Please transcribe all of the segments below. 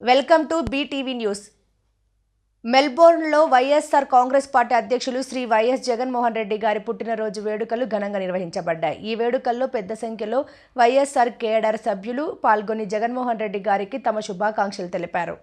Welcome to BTV news. మెల్బోర్న్లో YSR Congress party అధ్యక్షులు Shri YS Jaganmohan Reddy గారి పుట్టినరోజు వేడుకలు ఘనంగా నిర్వహించబడ్డాయి. ఈ వేడుకల్లో పెద్ద సంఖ్యలో వైఎస్ఆర్ కేడర్ సభ్యులు పాల్గొని జగన్మోహన్ రెడ్డి గారికి తమ శుభాకాంక్షలు తెలిపారు.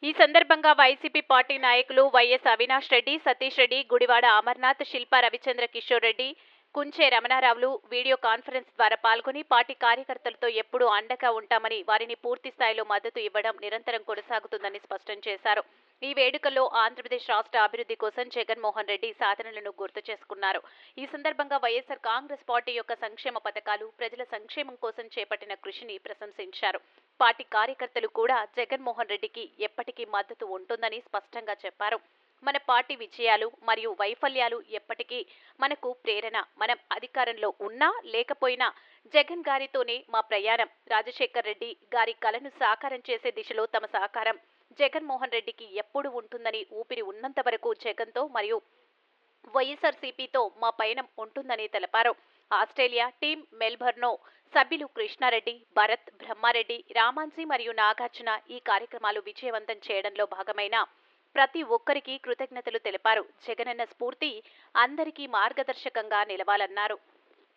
ఈ సందర్భంగా వైసీపీ పార్టీ నాయకులు వైఎస్ అవినాష్ రెడ్డి, సతీష్ రెడ్డి, గుడివాడ అమర్నాథ్, శిల్పా రవిచంద్ర కిషోర్ రెడ్డి, కుంచే రమణారావులు వీడియో కాన్ఫరెన్స్ ద్వారా పాల్గొని పార్టీ కార్యకర్తలతో ఎప్పుడూ అండగా ఉంటామని, వారిని పూర్తి స్థాయిలో మద్దతు ఇవ్వడం నిరంతరం కొనసాగుతుందని స్పష్టం చేశారు. ఈ వేడుకల్లో ఆంధ్రప్రదేశ్ రాష్ట్ర అభివృద్ధి కోసం జగన్మోహన్ రెడ్డి సాధనలను గుర్తు చేసుకున్నారు. ఈ సందర్భంగా వైఎస్ఆర్ కాంగ్రెస్ పార్టీ యొక్క సంక్షేమ పథకాలు, ప్రజల సంక్షేమం కోసం చేపట్టిన కృషిని ప్రశంసించారు. పార్టీ కార్యకర్తలు కూడా జగన్మోహన్ రెడ్డికి ఎప్పటికీ మద్దతు ఉంటుందని స్పష్టంగా చెప్పారు. మన పార్టీ విజయాలు మరియు వైఫల్యాలు ఎప్పటికీ మనకు ప్రేరణ. మనం అధికారంలో ఉన్నా లేకపోయినా జగన్ గారితోనే మా ప్రయాణం. రాజశేఖర్ రెడ్డి గారి కలను సాకారం చేసే దిశలో తమ సహకారం జగన్మోహన్ రెడ్డికి ఎప్పుడు ఉంటుందని, ఊపిరి ఉన్నంత వరకు జగన్తో మరియు వైఎస్ఆర్సీపీతో మా పయనం ఉంటుందని తెలిపారు. ఆస్ట్రేలియా టీం మెల్బర్న్లో సభ్యులు కృష్ణారెడ్డి, భరత్, బ్రహ్మారెడ్డి, రామాన్సీ మరియు నాగార్జున ఈ కార్యక్రమాలు విజయవంతం చేయడంలో భాగమైన ప్రతి ఒక్కరికి కృతజ్ఞతలు తెలిపారు. జగనన్న స్ఫూర్తి అందరికీ మార్గదర్శకంగా నిలవాలన్నారు.